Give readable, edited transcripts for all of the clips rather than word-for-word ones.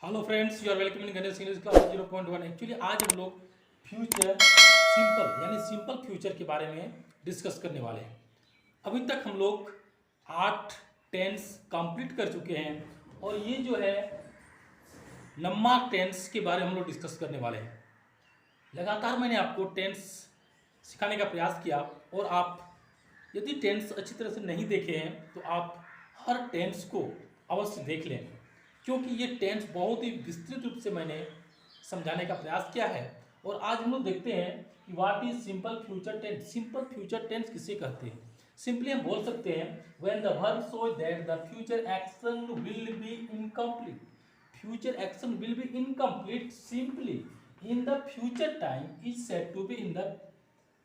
Hello friends, you are welcome in Ganesh English class 0.1। Actually आज हम लोग फ्यूचर सिंपल यानी सिंपल फ्यूचर के बारे में डिस्कस करने वाले हैं। अभी तक हम लोग 8 टेंस कंप्लीट कर चुके हैं और ये जो है लम्बा टेंस के बारे में हम लोग डिस्कस करने वाले हैं। लगातार मैंने आपको टेंस सिखाने का प्रयास किया और आप यदि टेंस अच्छी तरह से नहीं देखे हैं तो आप हर टेंस को अवश्य देख लें, क्योंकि ये टेंस बहुत ही विस्तृत रूप से मैंने समझाने का प्रयास किया है। और आज हम लोग देखते हैं कि what is simple future tense. Simple future tense किसे कहते हैं? सिंपली हम बोल सकते हैं when the verb show that the future action will be incomplete. Future action will be incomplete simply in the future time is said to be in the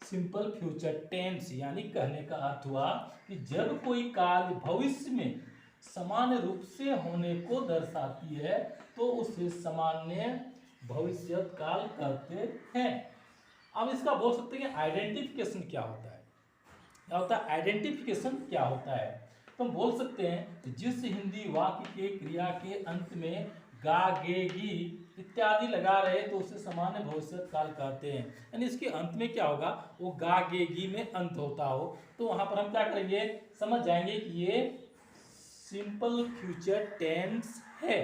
simple future tense. यानी कहने का अर्थ हुआ कि जब कोई काल भविष्य में सामान्य रूप से होने को दर्शाती है तो उसे सामान्य भविष्य काल कहते हैं। अब इसका बोल सकते हैं आइडेंटिफिकेशन क्या होता है। क्या होता है आइडेंटिफिकेशन? क्या होता है तो हम बोल सकते हैं जिस हिंदी वाक्य के क्रिया के अंत में गा गे गी इत्यादि लगा रहे तो उसे सामान्य भविष्य काल कहते हैं। यानी इसके अंत में क्या होगा, वो गा गे गी में अंत होता हो तो वहां पर हम क्या करेंगे, समझ जाएंगे कि ये सिंपल फ्यूचर टेंस है।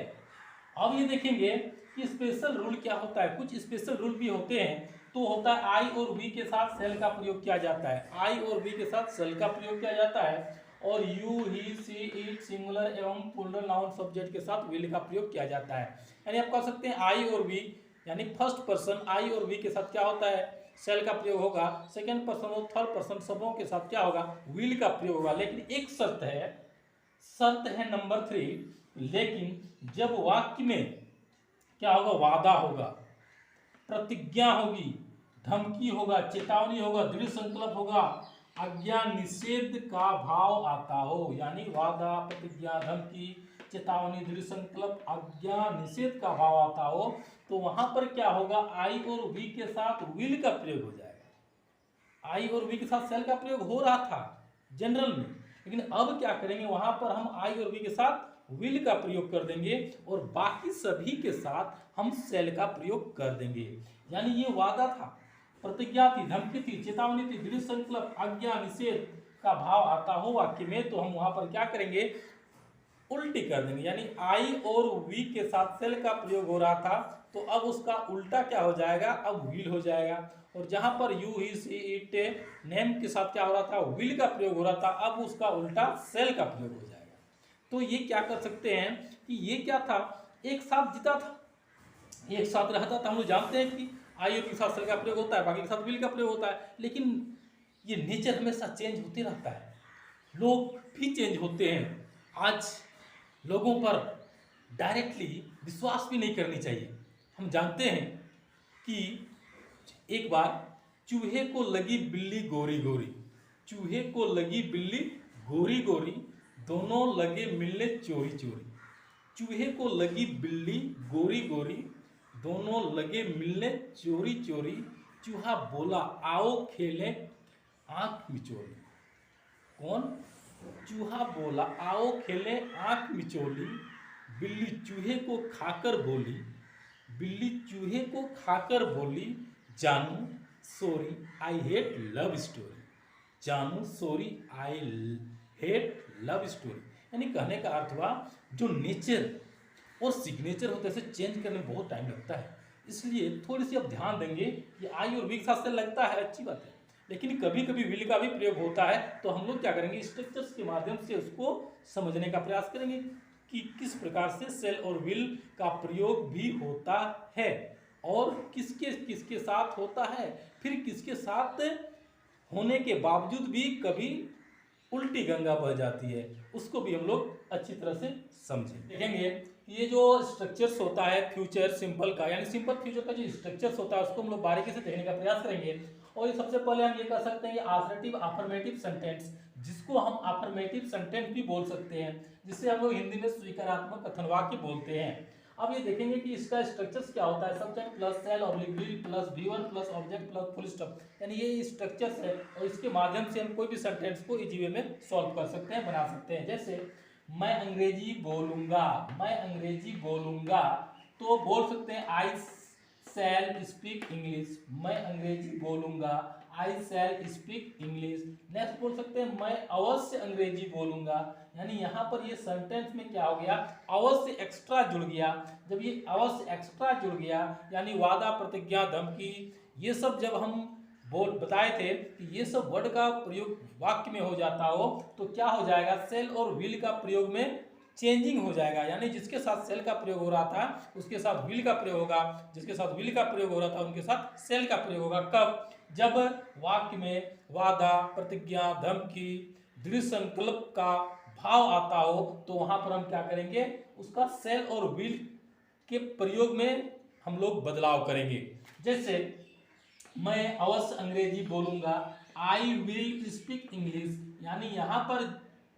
अब ये देखेंगे कि स्पेशल रूल क्या होता है। कुछ स्पेशल रूल भी होते हैं। तो होता है आई और वी के साथ सेल का प्रयोग किया जाता है। आई और वी के साथ सेल का प्रयोग किया जाता है। और you he see it singular एवं प्लूरल नाउन सब्जेक्ट के साथ विल का प्रयोग किया जाता है। यानी आप कह सकते हैं आई और वी यानी फर्स्ट पर्सन आई और वी के साथ क्या होता है, सेल का प्रयोग होगा। सेकेंड पर्सन और थर्ड पर्सन सबों के साथ क्या होगा, विल का प्रयोग होगा। लेकिन एक शर्त है नंबर 3। लेकिन जब वाक्य में क्या होगा, वादा होगा, प्रतिज्ञा होगी, धमकी होगा, चेतावनी होगा, दृढ़ संकल्प होगा, आज्ञा निषेध का भाव आता हो, यानी वादा, प्रतिज्ञा, धमकी, चेतावनी, दृढ़ संकल्प, आज्ञा निषेध का भाव आता हो तो वहां पर क्या होगा, आई और वी के साथ विल का प्रयोग हो जाएगा। आई और वी के साथ सेल का प्रयोग हो रहा था जनरल में, लेकिन अब क्या करेंगे, वहां पर हम आई और वी के साथ विल का प्रयोग कर देंगे और बाकी सभी के साथ हम सेल का प्रयोग कर देंगे। यानी ये वादा था, प्रतिज्ञा थी, धमकी थी, चेतावनी थी, दृढ़ संकल्प, आज्ञा निषेध का भाव आता हो वाक्य में तो हम वहां पर क्या करेंगे, उल्टी कर देंगे। यानी आई और वी के साथ सेल का प्रयोग हो रहा था तो अब उसका उल्टा क्या हो जाएगा, अब विल हो जाएगा। और जहां पर you he see it name के साथ क्या हो रहा था, विल का प्रयोग हो रहा था, अब उसका उल्टा सेल का प्रयोग हो जाएगा। तो ये क्या कर सकते हैं कि ये क्या था, एक साथ जीता था, एक साथ रहता था। हम लोग जानते हैं कि आई और के साथ सेल का प्रयोग होता है, बाकी के साथ विल का प्रयोग होता है। लेकिन ये नेचर हमेशा चेंज होते रहता है, लोग भी चेंज होते हैं। आज लोगों पर डायरेक्टली विश्वास भी नहीं करनी चाहिए। हम जानते हैं कि एक बार चूहे को लगी बिल्ली गोरी गोरी, चूहे को लगी बिल्ली गोरी गोरी, दोनों लगे मिलने चोरी चोरी। चूहे को लगी बिल्ली गोरी गोरी, दोनों लगे मिलने चोरी चोरी। चूहा बोला आओ खेलें आंख मिचोली। कौन? चूहा बोला आओ खेलें आंख मिचोली। बिल्ली चूहे को खाकर बोली, बिल्ली चूहे को खाकर बोली, जानू sorry I hate love story. जानू sorry I hate love story. यानी कहने का अर्थ हुआ जो नेचर और सिग्नेचर होते हैं चेंज करने में बहुत टाइम लगता है, इसलिए थोड़ी सी अब ध्यान देंगे कि आई और वी के साथ से लगता है अच्छी बात है, लेकिन कभी कभी विल का भी प्रयोग होता है तो हम लोग क्या करेंगे, स्ट्रक्चर्स के माध्यम से उसको समझने का प्रयास करेंगे कि किस प्रकार से सेल और विल का प्रयोग भी होता है और किसके किसके साथ होता है, फिर किसके साथ होने के बावजूद भी कभी उल्टी गंगा बह जाती है, उसको भी हम लोग अच्छी तरह से समझें। देखेंगे ये जो स्ट्रक्चर्स होता है फ्यूचर सिंपल का, यानी सिंपल फ्यूचर का जो स्ट्रक्चर्स होता है उसको हम लोग बारीकी से देखने का प्रयास करेंगे। और ये सबसे पहले हम ये कह सकते हैं ये आसर्टिव अफर्मेटिव सेंटेंस, जिसको हम अफर्मेटिव सेंटेंस भी बोल सकते हैं, जिसे हम लोग हिंदी में स्वीकारात्मक कथन वाक्य बोलते हैं। अब ये देखेंगे कि इसका स्ट्रक्चर्स क्या होता है, subject plus shall oblique will plus V1 plus object plus full stop, यानी ये स्ट्रक्चर्स है और इसके माध्यम से हम कोई भी सेंटेंस को इजी वे में सॉल्व कर सकते हैं, बना सकते हैं। जैसे मैं अंग्रेजी बोलूंगा, मैं अंग्रेजी बोलूंगा, तो बोल सकते हैं आई शैल स्पीक इंग्लिश, मैं अंग्रेजी बोलूंगा, I shell speak English. Next बोल सकते हैं मैं अवश्य अंग्रेजी बोलूंगा, यानी यहाँ पर ये सेंटेंस में क्या हो गया, अवश्य एक्स्ट्रा जुड़ गया। जब ये अवश्य एक्स्ट्रा जुड़ गया यानी वादा, प्रतिज्ञा, धमकी, ये सब जब हम बोल बताए थे कि ये सब वर्ड का प्रयोग वाक्य में हो जाता हो तो क्या हो जाएगा, सेल और विल का प्रयोग में चेंजिंग हो जाएगा, यानी जिसके साथ सेल का प्रयोग हो रहा था उसके साथ विल का प्रयोग होगा, जिसके साथ विल का प्रयोग हो रहा था उनके साथ सेल का प्रयोग होगा। कब, जब वाक्य में वादा, प्रतिज्ञा, धमकी, दृढ़ संकल्प का भाव आता हो तो वहां पर हम क्या करेंगे, उसका सेल और विल के प्रयोग में हम लोग बदलाव करेंगे। जैसे मैं अवश्य अंग्रेजी बोलूंगा, आई विल स्पीक इंग्लिश, यानी यहाँ पर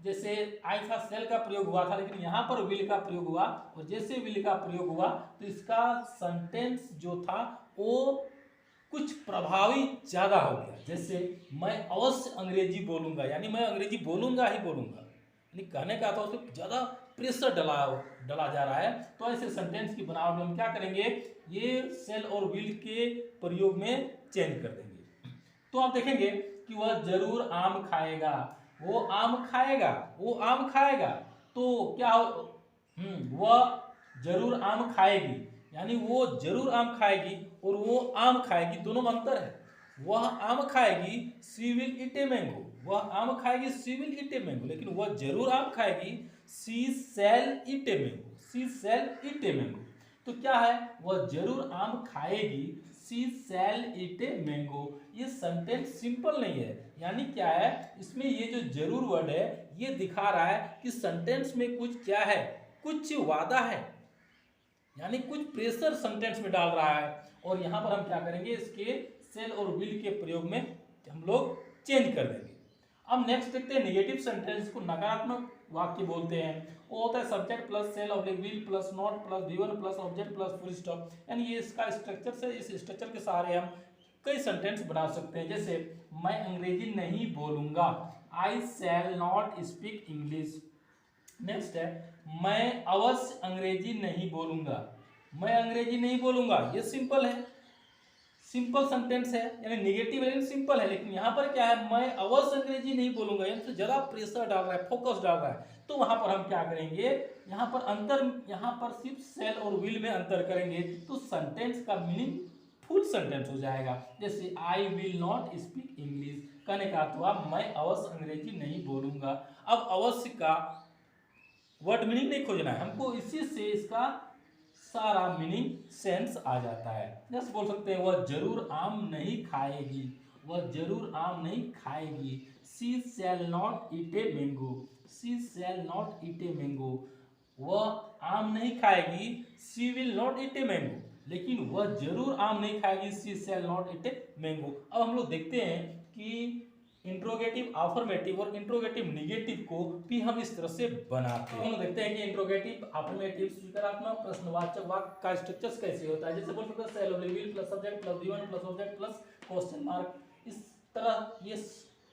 जैसे आई था सेल का प्रयोग हुआ था लेकिन यहाँ पर विल का प्रयोग हुआ, और जैसे विल का प्रयोग हुआ तो इसका सेंटेंस जो था वो कुछ प्रभावी ज्यादा हो गया। जैसे मैं अवश्य अंग्रेजी बोलूंगा, यानी मैं अंग्रेजी बोलूंगा ही बोलूंगा, यानी कहने का था उसमें ज्यादा प्रेशर डला जा रहा है। तो ऐसे सेंटेंस की बनावट में हम क्या करेंगे, ये सेल और विल के प्रयोग में चेंज कर देंगे। तो आप देखेंगे कि वह जरूर आम खाएगा, वो आम खाएगा, वो आम खाएगा, तो क्या हो, वह जरूर आम खाएगी, यानी वो जरूर आम खाएगी और वो आम खाएगी, दोनों में अंतर है। वह आम खाएगी, she will eat a mango, वह आम खाएगी, she will eat a mango, लेकिन वह जरूर आम खाएगी, she shell eat a mango, she shell eat a mango. तो क्या है, वह जरूर आम खाएगी, she shell eat a mango. ये सेंटेंस सिंपल नहीं है, यानी क्या है, इसमें ये जो जरूर वर्ड है ये दिखा रहा है कि सेंटेंस में कुछ क्या है, कुछ वादा है, यानी कुछ प्रेशर सेंटेंस में डाल रहा है। और यहाँ पर हम क्या करेंगे, इसके सेल और विल के प्रयोग में हम लोग चेंज कर देंगे। अब नेक्स्ट देखते हैं नेगेटिव सेंटेंस को नकारात्मक वाक्य बोलते हैं। वो होता है subject plus shall oblique will plus not plus V1 plus object plus full stop, यानी ये इसका स्ट्रक्चर से, इस स्ट्रक्चर के सहारे हम कई सेंटेंस बना सकते हैं। जैसे मैं अंग्रेजी नहीं बोलूंगा, I shall not speak English. Next है मैं अवश्य अंग्रेजी नहीं बोलूंगा, मैं अंग्रेजी नहीं बोलूंगा, ये सिंपल है, सिंपल सेंटेंस है, यानी नेगेटिव है सिंपल है। लेकिन यहाँ पर क्या है, मैं अवश्य अंग्रेजी नहीं बोलूंगा, यानी तो ज्यादा प्रेशर डाल रहा है, फोकस डाल रहा है। तो वहां पर हम क्या करेंगे, यहाँ पर अंतर, यहाँ पर सिर्फ सेल और विल में अंतर करेंगे तो सेंटेंस का मीनिंग फुल सेंटेंस हो जाएगा। जैसे I will not speak English, कहने का अर्थ हुआ मैं अवश्य अंग्रेजी नहीं बोलूंगा। अब अवश्य का वर्ड मीनिंग नहीं खोजना है हमको, इसी से इसका सारा मीनिंग सेंस आ जाता है। जैसे बोल सकते हैं वह जरूर आम नहीं खाएगी, वह जरूर आम नहीं खाएगी, she shall not eat a mango, she shall not eat a mango, वह आम नहीं खाएगी, she will not eat a mango, लेकिन वह जरूर आम नहीं खाएगी, she shall not eat a mango. अब हम लोग देखते हैं कि इंट्रोगेटिव अफर्मेटिव और इंट्रोगेटिव निगेटिव को भी हम इस तरह से बनाते हैं। हम देखते हैं कि इंट्रोगेटिव अफर्मेटिव स्वीकारात्मक प्रश्नवाचक वाक्य का स्ट्रक्चर कैसे होता है। जैसे बोल सकते हैं shall will plus subject plus V1 plus object plus question mark. इस तरह ये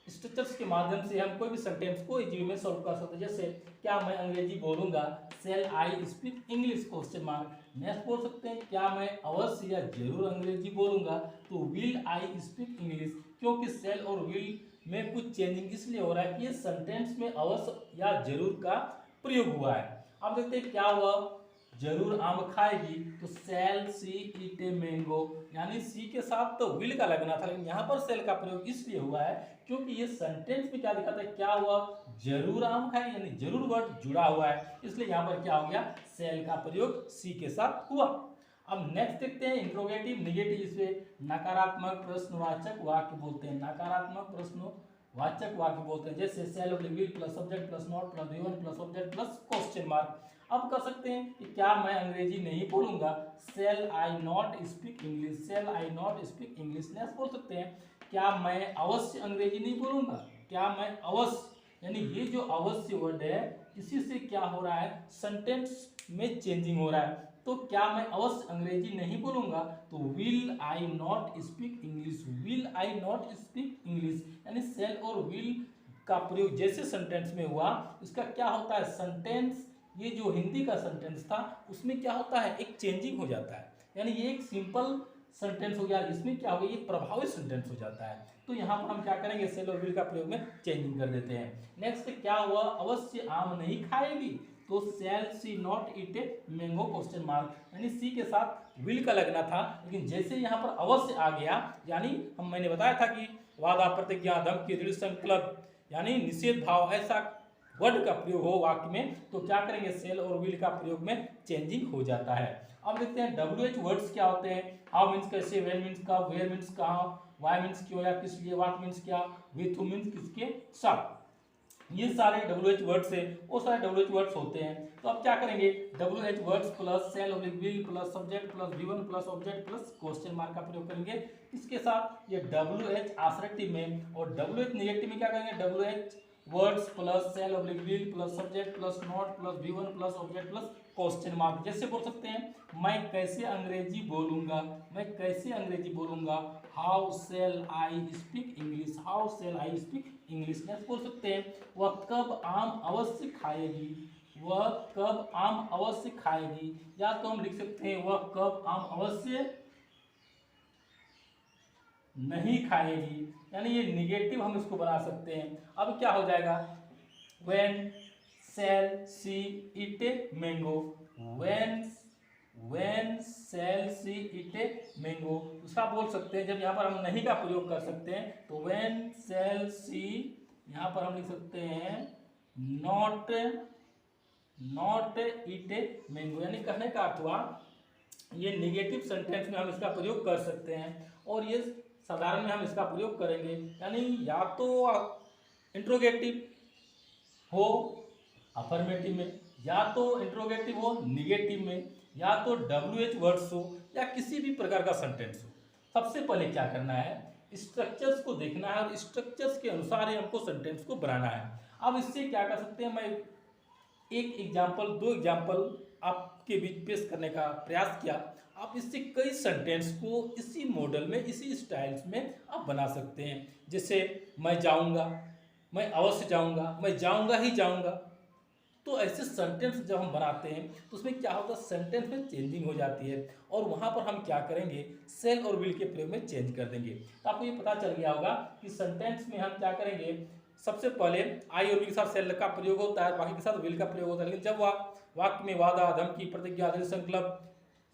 स्ट्रक्चर्स के माध्यम से हम कोई भी सेंटेंस को इजी में सॉल्व कर सकते हैं। जैसे क्या मैं अंग्रेजी बोलूंगा, shall I speak English question mark. Next बोल सकते हैं क्या मैं अवश्य या जरूर अंग्रेजी बोलूंगा, तो विल आई स्पीक इंग्लिश, क्योंकि सेल और विल में कुछ चेंजिंग इसलिए हो रहा है कि ये सेंटेंस में अवश्य या जरूर का प्रयोग हुआ है। अब देखते हैं क्या हुआ, जरूर आम खाएगी, तो shall C eat a mango, यानी सी के साथ तो विल का लगना था लेकिन यहाँ पर सेल का प्रयोग इसलिए हुआ है क्योंकि ये सेंटेंस में क्या दिखाता है, क्या हुआ, जरूर आम खाएगी, यानी जरूर वर्ड जुड़ा हुआ है, इसलिए यहाँ पर क्या हो गया, सेल का प्रयोग सी के साथ हुआ। अब नेक्स्ट देखते हैं इंट्रोगेटिव निगेटिव, इसे नकारात्मक प्रश्नवाचक वाक्य बोलते हैं, नकारात्मक प्रश्नवाचक वाक्य बोलते हैं। जैसे shall will plus subject plus not plus V1 plus object plus question mark. अब कह सकते हैं कि क्या मैं अंग्रेजी नहीं बोलूंगा, shall I not speak English, shall I not speak English. Next बोल सकते हैं क्या मैं अवश्य अंग्रेजी नहीं बोलूंगा, क्या मैं अवश्य, यानी ये जो अवश्य वर्ड है इसी से क्या हो रहा है, सेंटेंस में चेंजिंग हो रहा है। तो क्या मैं अवश्य अंग्रेजी नहीं बोलूंगा, तो will I not speak English, will I not speak English, यानी सेल और विल का प्रयोग जैसे सेंटेंस में हुआ इसका क्या होता है, सेंटेंस ये जो हिंदी का सेंटेंस था उसमें क्या होता है, एक चेंजिंग हो जाता है, यानी ये एक सिंपल सेंटेंस हो गया, इसमें क्या हो गया, ये प्रभावी सेंटेंस हो जाता है। तो यहाँ पर हम क्या करेंगे, सेल और विल का प्रयोग में चेंजिंग कर देते हैं। नेक्स्ट क्या हुआ, अवश्य आम नहीं खाएगी, तो shall she not eat a mango question mark, यानी सी के साथ विल का लगना था, लेकिन जैसे यहाँ पर अवश्य आ गया, यानी मैंने बताया था कि वादा प्रतिज्ञा धमकी दृढ़ संकल्प यानी निषेध भाव ऐसा वर्ड का प्रयोग हो वाक्य में, तो क्या करेंगे, सेल और विल का प्रयोग में चेंजिंग हो जाता है। अब देखते हैं WH वर्ड्स क्या होते हैं। हाउ मीन्स कैसे, व्हेन मीन्स कब, वेयर मीन्स कहाँ, व्हाई मीन्स क्यों या किस लिए, व्हाट मीन्स क्या, विथ हूम मीन्स किसके साथ, ये सारे WH वर्ड्स है, वो सारे WH वर्ड्स होते हैं। तो अब क्या करेंगे, WH वर्ड्स प्लस सेल और will plus subject plus V1 plus object plus question mark का प्रयोग करेंगे। इसके साथ ये WH आश्रित में और WH नेगेटिव में क्या करेंगे, WH वर्ड्स प्लस सेल और will plus subject plus not plus V1 plus object plus question mark. जैसे बोल सकते हैं, मैं कैसे अंग्रेजी बोलूंगा, मैं कैसे अंग्रेजी बोलूंगा, how shall I speak English, how shall I speak English. Next बोल सकते हैं, वह कब आम अवश्य खाएगी, वह कब आम अवश्य खाएगी, या तो हम लिख सकते हैं वह कब आम अवश्य नहीं खाएगी, यानी ये निगेटिव हम इसको बना सकते हैं। अब क्या हो जाएगा, when shall she eat a mango, when shall she eat a mango। दूसरा बोल सकते हैं, जब यहाँ पर हम नहीं का प्रयोग कर सकते हैं तो when shall she, यहाँ पर हम लिख सकते हैं not eat a mango, यानी कहने का अर्थ हुआ ये निगेटिव सेंटेंस में हम इसका प्रयोग कर सकते हैं, और ये साधारण में हम इसका प्रयोग करेंगे, यानी या तो इंट्रोगेटिव हो अफर्मेटिव में, या तो इंट्रोगेटिव हो निगेटिव में, या तो WH वर्ड्स हो या किसी भी प्रकार का सेंटेंस हो। सबसे पहले क्या करना है, स्ट्रक्चर्स को देखना है और स्ट्रक्चर्स के अनुसार ही हमको सेंटेंस को बनाना है। अब इससे क्या कर सकते हैं, मैं एक एग्जाम्पल, दो एग्जाम्पल आपके बीच पेश करने का प्रयास किया। आप इससे कई सेंटेंस को इसी मॉडल में, इसी स्टाइल्स में आप बना सकते हैं। जैसे मैं जाऊंगा, मैं अवश्य जाऊंगा, मैं जाऊंगा ही जाऊंगा। तो ऐसे सेंटेंस जब हम बनाते हैं तो उसमें क्या होता है, सेंटेंस में चेंजिंग हो जाती है, और वहां पर हम क्या करेंगे, सेल और विल के प्रयोग में चेंज कर देंगे। तो आपको ये पता चल गया होगा कि सेंटेंस में हम क्या करेंगे, सबसे पहले आई और विल के साथ सेल का प्रयोग होता है, बाकी के साथ विल का प्रयोग होता है, लेकिन जब वाक्य में वादा धमकी प्रतिज्ञा दृढ़ संकल्प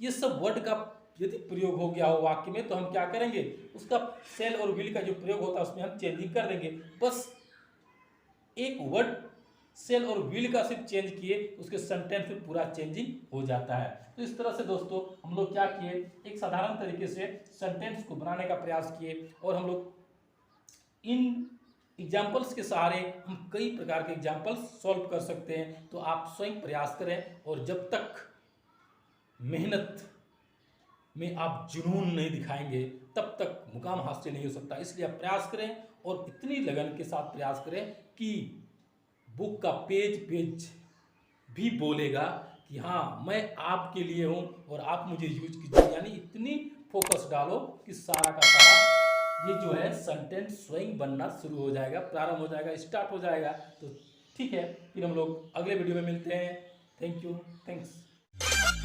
ये सब वर्ड का यदि प्रयोग हो गया हो वाक्य में, तो हम क्या करेंगे, उसका सेल और विल का जो प्रयोग होता है उसमें हम चेंजिंग कर देंगे। बस एक वर्ड सेल और विल का सिर्फ चेंज किए, उसके सेंटेंस में पूरा चेंजिंग हो जाता है। तो इस तरह से दोस्तों हम लोग क्या किए, एक साधारण तरीके से सेंटेंस को बनाने का प्रयास किए, और हम लोग इन एग्जाम्पल्स के सहारे हम कई प्रकार के एग्जाम्पल्स सॉल्व कर सकते हैं। तो आप स्वयं प्रयास करें, और जब तक मेहनत में आप जुनून नहीं दिखाएंगे तब तक मुकाम हासिल नहीं हो सकता। इसलिए आप प्रयास करें, और इतनी लगन के साथ प्रयास करें कि बुक का पेज भी बोलेगा कि हाँ मैं आपके लिए हूँ और आप मुझे यूज कीजिए। यानी इतनी फोकस डालो कि सारा का सारा ये जो है सेंटेंस स्वयं बनना शुरू हो जाएगा, प्रारंभ हो जाएगा, स्टार्ट हो जाएगा। तो ठीक है, फिर हम लोग अगले वीडियो में मिलते हैं। Thank you, thanks.